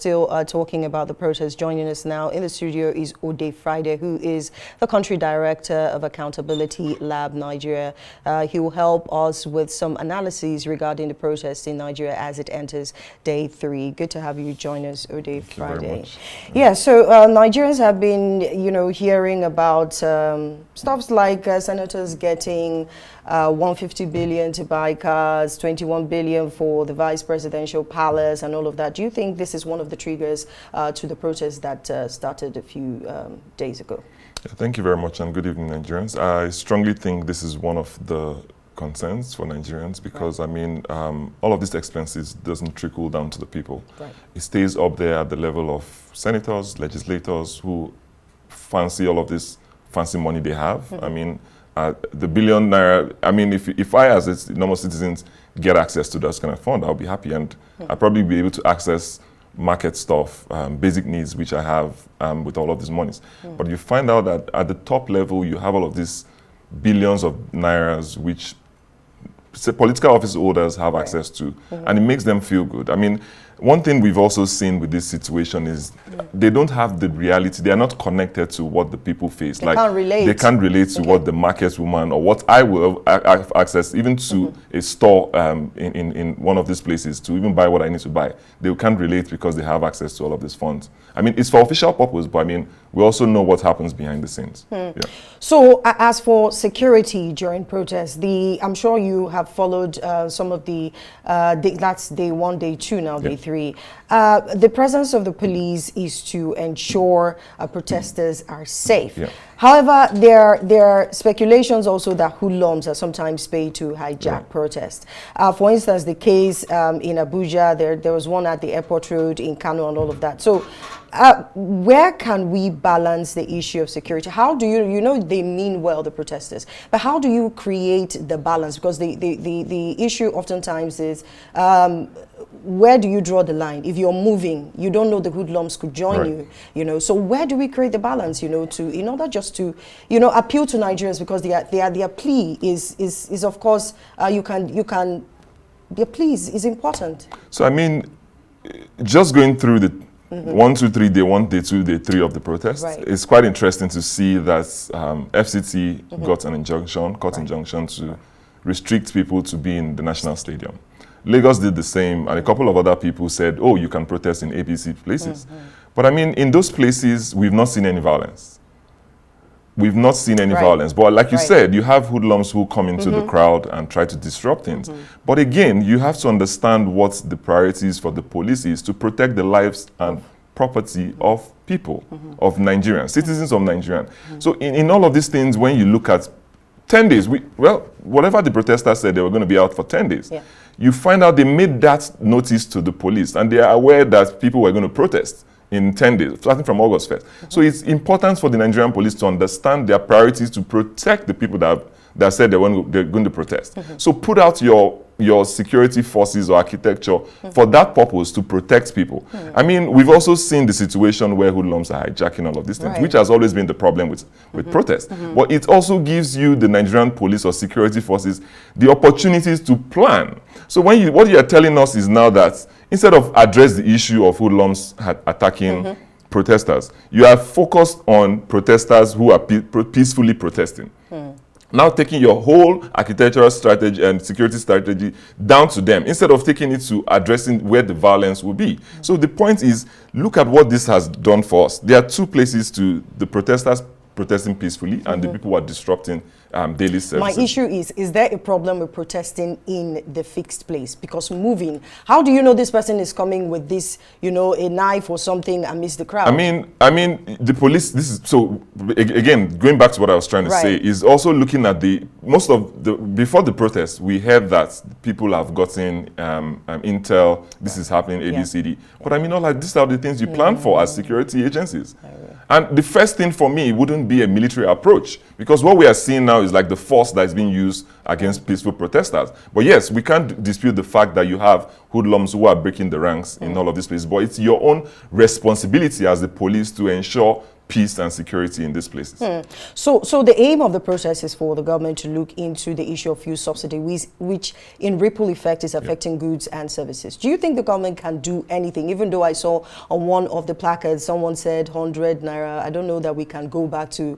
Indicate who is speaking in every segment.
Speaker 1: still talking about the protest. Joining us now in the studio is Odeh, who is the Country Director of Accountability Lab Nigeria. He will help us with some analyses regarding the protest in Nigeria as it enters day 3. Good to have you join us, Odeh.
Speaker 2: Thank you very much.
Speaker 1: Yeah, so Nigerians have been, hearing about stuff like senators getting 150 billion to buy cars, 21 billion for the vice presidential palace and all of that. Do you think this is one of the triggers to the protest that started a few days ago?
Speaker 2: Yeah, thank you very much, and good evening, Nigerians. I strongly think this is one of the concerns for Nigerians because, right. I mean, all of these expenses doesn't trickle down to the people. Right. It stays up there at the level of senators, legislators who fancy all of this fancy money they have. Mm-hmm. I mean, the billion naira, I mean, if I as normal citizens get access to that kind of fund, I'll be happy, and I'll probably be able to access market stuff, basic needs, which I have with all of these monies. But you find out that at the top level, you have all of these billions of nairas, which political office holders have access to, and it makes them feel good. I mean, one thing we've also seen with this situation is they don't have the reality. They are not connected to what the people face.
Speaker 1: They can't relate.
Speaker 2: They can't relate to what the market woman or what I will have access, even to a store in one of these places to even buy what I need to buy. They can't relate because they have access to all of these funds. I mean, it's for official purpose, but I mean, we also know what happens behind the scenes. Yeah.
Speaker 1: So as for security during protests, I'm sure you have followed some of that's day 1, day 2, now day 3. The presence of the police is to ensure protesters are safe. Yeah. However, there are speculations also that hoodlums are sometimes paid to hijack protests. For instance, the case in Abuja, there was one at the airport road in Kano and all of that. So where can we balance the issue of security? How do they mean well, the protesters, but how do you create the balance? Because the issue oftentimes is where do you draw the line? If you're moving, you don't know the hoodlums could join you, so where do we create the balance, in order just to, appeal to Nigerians, because their plea is of course, their plea is important.
Speaker 2: So, I mean, just going through the 1, 2, 3, day 1, day 2, day 3 of the protest, it's quite interesting to see that FCT got an injunction, injunction to restrict people to be in the National Stadium. Lagos did the same, and a couple of other people said, oh, you can protest in APC places. But I mean, in those places, we've not seen any violence. We've not seen any violence. But like you said, you have hoodlums who come into the crowd and try to disrupt things. But again, you have to understand what the priorities for the police is to protect the lives and property of people, of Nigerians, citizens of Nigeria. So in all of these things, when you look at 10 days, whatever the protesters said, they were going to be out for 10 days. Yeah. You find out they made that notice to the police, and they are aware that people were going to protest in 10 days, starting from August 1st. So it's important for the Nigerian police to understand their priorities to protect the people that said they're going to protest. So put out your security forces or architecture for that purpose, to protect people. I mean, we've also seen the situation where hoodlums are hijacking all of these things, which has always been the problem with protests. But it also gives you, the Nigerian police or security forces, the opportunities to plan. So what you are telling us is now that instead of address the issue of hoodlums attacking protesters, you have focused on protesters who are peacefully protesting. Now taking your whole architectural strategy and security strategy down to them, instead of taking it to addressing where the violence will be. So the point is, look at what this has done for us. There are 2 places to the protesters protesting peacefully and the people who are disrupting daily services.
Speaker 1: My issue is there a problem with protesting in the fixed place? Because moving, how do you know this person is coming with this, a knife or something amidst the crowd?
Speaker 2: I mean, the police, again, going back to what I was trying to say, is also looking at before the protest, we heard that people have gotten intel, this is happening, ABCD. But I mean, these are the things you plan for as security agencies. And the first thing for me wouldn't be a military approach, because what we are seeing now is like the force that is being used against peaceful protesters. But yes, we can't dispute the fact that you have hoodlums who are breaking the ranks in all of these places. But it's your own responsibility as the police to ensure peace and security in these places.
Speaker 1: So the aim of the process is for the government to look into the issue of fuel subsidy, which in ripple effect is affecting goods and services. Do you think the government can do anything? Even though I saw on one of the placards, someone said 100 naira. I don't know that we can go back to,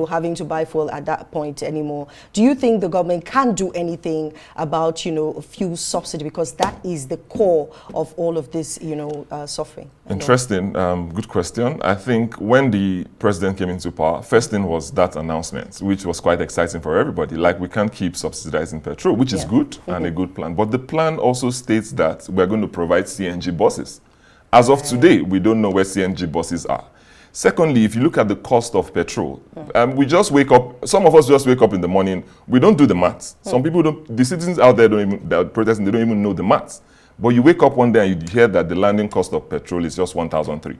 Speaker 1: having to buy fuel at that point anymore. Do you think the government can do anything about, fuel subsidy? Because that is the core of all of this, suffering.
Speaker 2: Interesting. Good question. I think when the president came into power, first thing was that announcement, which was quite exciting for everybody. Like, we can't keep subsidizing petrol, which is good and a good plan. But the plan also states that we're going to provide CNG buses. As of today, we don't know where CNG buses are. Secondly, if you look at the cost of petrol, we just wake up, some of us just wake up in the morning, we don't do the maths. Some people don't, the citizens out there that are protesting, they don't even know the maths. But you wake up one day and you hear that the landing cost of petrol is just 1,003.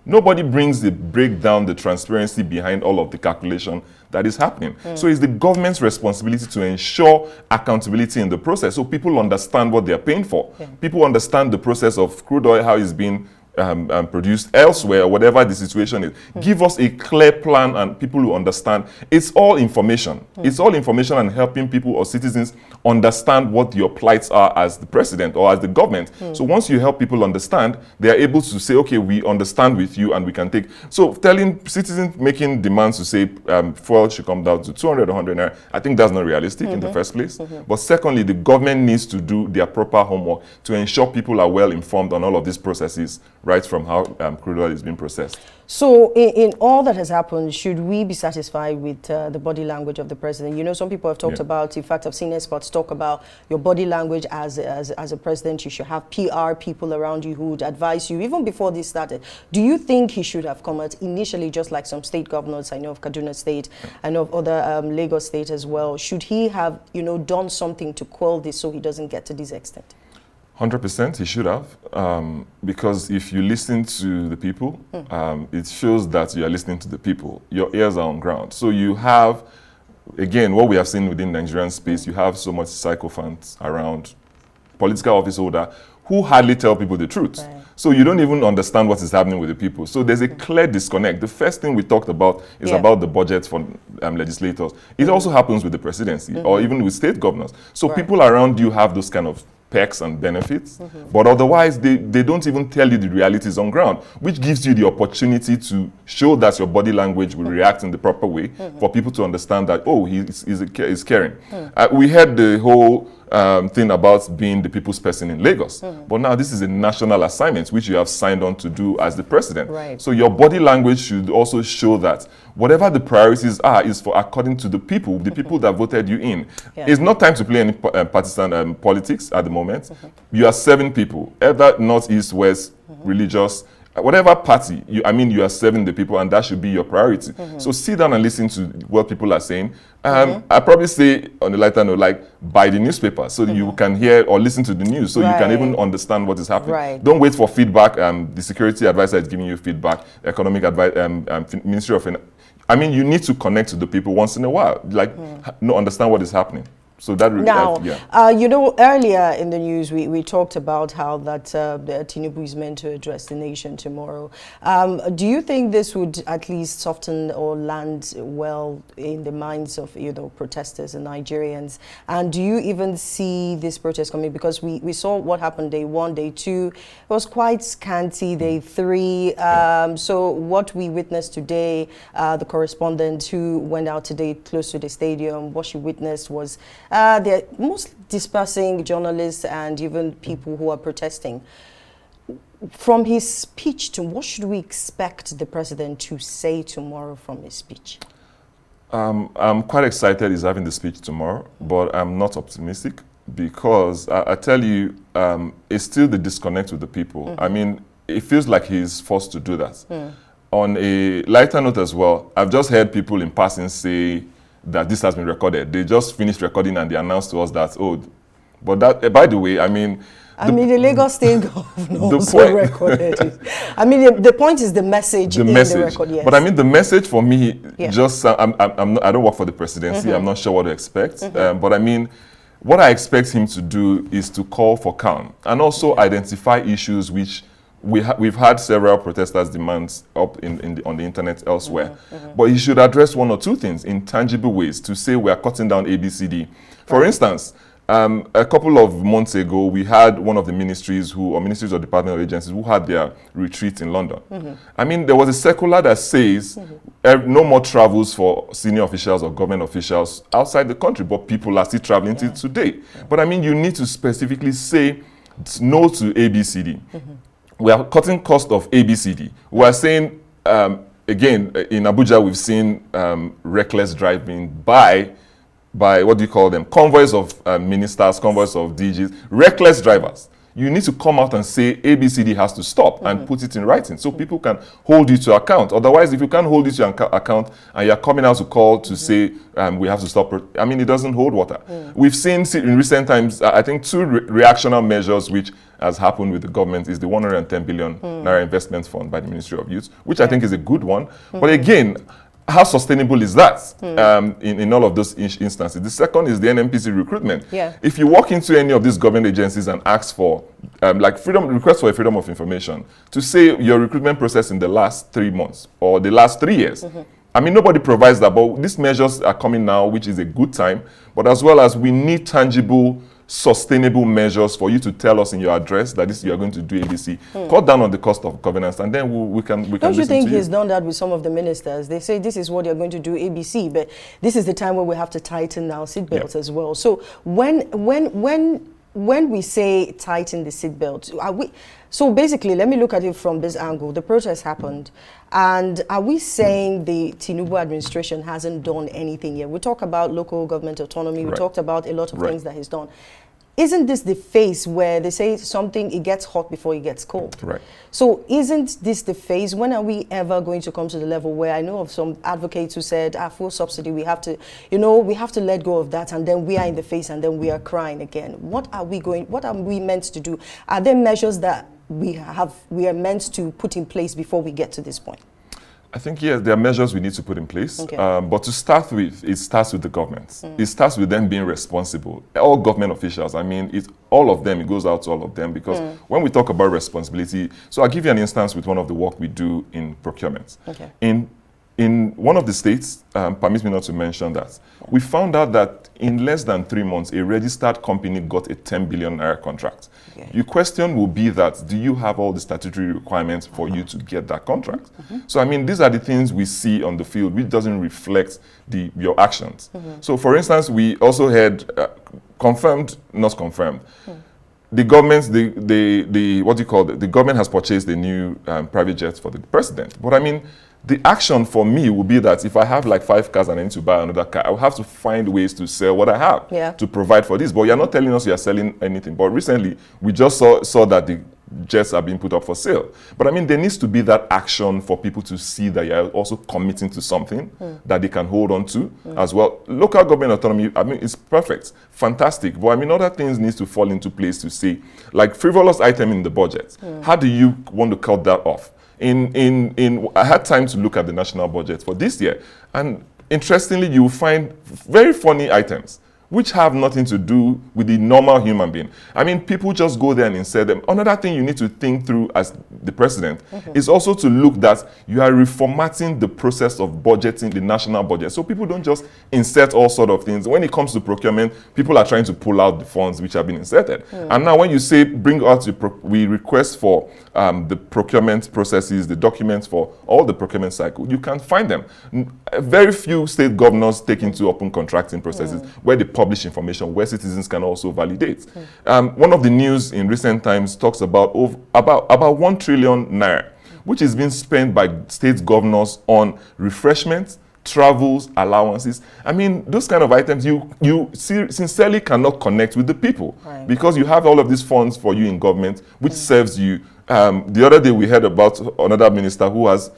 Speaker 2: Nobody brings the breakdown, the transparency behind all of the calculation that is happening. So it's the government's responsibility to ensure accountability in the process so people understand what they're paying for. People understand the process of crude oil, how it's being produced elsewhere, whatever the situation is. Give us a clear plan and people who understand. It's all information. It's all information and helping people or citizens understand what your plights are as the president or as the government. So once you help people understand, they are able to say, okay, we understand with you and we can take. So telling citizens, making demands to say fuel should come down to 200 or 100 naira, I think that's not realistic in the first place. But secondly, the government needs to do their proper homework to ensure people are well informed on all of these processes, right from how crude oil is being processed.
Speaker 1: So in all that has happened, should we be satisfied with the body language of the president? Some people have talked about, in fact, I've seen experts talk about your body language as a president. You should have PR people around you who would advise you, even before this started. Do you think he should have come out initially, just like some state governors? I know of Kaduna State, I know of other Lagos State as well. Should he have, done something to quell this so he doesn't get to this extent?
Speaker 2: 100% he should have, because if you listen to the people, it shows that you are listening to the people. Your ears are on ground. So you have, again, what we have seen within Nigerian space, you have so much sycophants around, political office holder, who hardly tell people the truth. Right. So you don't even understand what is happening with the people. So there's a clear disconnect. The first thing we talked about is about the budget for legislators. It also happens with the presidency or even with state governors. So people around you have those kind of perks and benefits, but otherwise they don't even tell you the realities on ground, which gives you the opportunity to show that your body language will react in the proper way for people to understand that, oh, he's caring. We had the whole thing about being the people's person in Lagos, but now this is a national assignment which you have signed on to do as the president. Right. So your body language should also show that whatever the priorities are is for according to the people that voted you in. It's not time to play any partisan politics at the moment. You are serving people, either north, east, west, religious, whatever party, you are serving the people, and that should be your priority. So sit down and listen to what people are saying. I probably say on a lighter note, like, buy the newspaper so that you can hear or listen to the news so you can even understand what is happening. Don't wait for feedback. The security advisor is giving you feedback, economic advice, Ministry of Finance. You need to connect to the people once in a while, like understand what is happening. So that
Speaker 1: earlier in the news we talked about how that Tinubu is meant to address the nation tomorrow. Do you think this would at least soften or land well in the minds of protesters and Nigerians? And do you even see this protest coming? Because we saw what happened day 1, day 2. It was quite scanty. Day 3. So what we witnessed today, the correspondent who went out today close to the stadium, what she witnessed was they're mostly dispersing journalists and even people who are protesting. From his speech, to what should we expect the president to say tomorrow from his speech?
Speaker 2: I'm quite excited he's having the speech tomorrow, but I'm not optimistic because I tell you, it's still the disconnect with the people. It feels like he's forced to do that. On a lighter note as well, I've just heard people in passing say that this has been recorded. They just finished recording and they announced to us that, but that, by the way, the
Speaker 1: Lagos State governor also recorded it. The point is the message in the record, yes.
Speaker 2: But the message for me, I don't work for the presidency. I'm not sure what to expect. But what I expect him to do is to call for calm and also identify issues which we've had several protesters' demands up on the internet elsewhere, but he should address one or two things in tangible ways to say we are cutting down ABCD. For instance, a couple of months ago, we had one of the ministries ministries or department or agencies who had their retreat in London. I mean, there was a circular that says no more travels for senior officials or government officials outside the country, but people are still traveling till today. But I mean, you need to specifically say no to ABCD. We are cutting cost of ABCD. We are saying, again, in Abuja, we've seen reckless driving by what do you call them? Convoys of ministers, convoys of DGs, reckless drivers. You need to come out and say ABCD has to stop and put it in writing so people can hold you to account. Otherwise, if you can't hold you to account and you're coming out to call to say we have to stop, I mean, it doesn't hold water. We've seen in recent times, I think, two reactional measures which has happened with the government is the 110 billion naira investment fund by the Ministry of Youth, which I think is a good one. But again, how sustainable is that in all of those instances? The second is the NMPC recruitment. If you walk into any of these government agencies and ask for, request for a freedom of information, to say your recruitment process in the last 3 months or the last 3 years, I mean, nobody provides that, but these measures are coming now, which is a good time. But as well as we need tangible, sustainable measures for you to tell us in your address that you are going to do ABC. Cut down on the cost of governance, and then we can
Speaker 1: Don't you think he's done that with some of the ministers? They say this is what you're going to do ABC, but this is the time where we have to tighten our seatbelts as well. So when we say tighten the seatbelt, are we? So basically, let me look at it from this angle. The protest happened, and are we saying the Tinubu administration hasn't done anything yet? We talk about local government autonomy. We talked about a lot of things that he's done. Isn't this the phase where they say something, it gets hot before it gets cold? So isn't this the phase? When are we ever going to come to the level where I know of some advocates who said, full subsidy, we have to, we have to let go of that, and then we are in the face and then we are crying again. What are we meant to do? Are there measures that we are meant to put in place before we get to this point?
Speaker 2: I think, yes, there are measures we need to put in place. But to start with, it starts with the government. It starts with them being responsible. All government officials, I mean, all of them, it goes out to all of them, because when we talk about responsibility, so I'll give you an instance with one of the work we do in procurement. In one of the states, permit me not to mention that, we found out that in less than 3 months, a registered company got a 10 billion naira contract. Your question will be that, do you have all the statutory requirements for you to get that contract? So, I mean, these are the things we see on the field, which doesn't reflect your actions. So, for instance, we also had confirmed, not confirmed, the government, the government has purchased a new private jet for the president. But I mean, the action for me will be that if I have like 5 cars and I need to buy another car, I will have to find ways to sell what I have to provide for this. But you're not telling us you're selling anything. But recently, we just saw that the jets are being put up for sale. But I mean, there needs to be that action for people to see that you're also committing to something that they can hold on to as well. Local government autonomy, I mean, it's perfect, fantastic. But I mean, other things need to fall into place to say, like frivolous item in the budget. How do you want to cut that off? I had time to look at the national budget for this year, and interestingly, you will find very funny items which have nothing to do with the normal human being. I mean, people just go there and insert them. Another thing you need to think through as the president is also to look that you are reformatting the process of budgeting the national budget. So people don't just insert all sort of things. When it comes to procurement, people are trying to pull out the funds which have been inserted. And now when you say bring out, we request for the procurement processes, the documents for all the procurement cycle, you can't find them. Very few state governors take into open contracting processes where they publish information where citizens can also validate. One of the news in recent times talks about 1 trillion naira, which is being spent by state governors on refreshments, travels, allowances. I mean, those kind of items you sincerely cannot connect with the people because you have all of these funds for you in government, which serves you. The other day we heard about another minister who was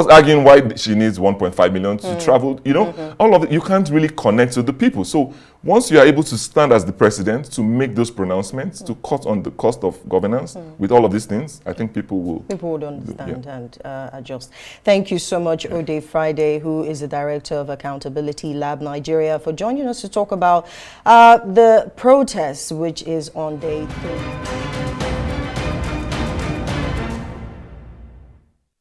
Speaker 2: arguing why she needs 1.5 million to travel. You know, all of it, you can't really connect to the people. So once you are able to stand as the president to make those pronouncements, to cut on the cost of governance with all of these things, I think people would understand and adjust. Thank you so much, Odeh Friday, who is the Director of Accountability Lab Nigeria, for joining us to talk about the protests, which is on day 3.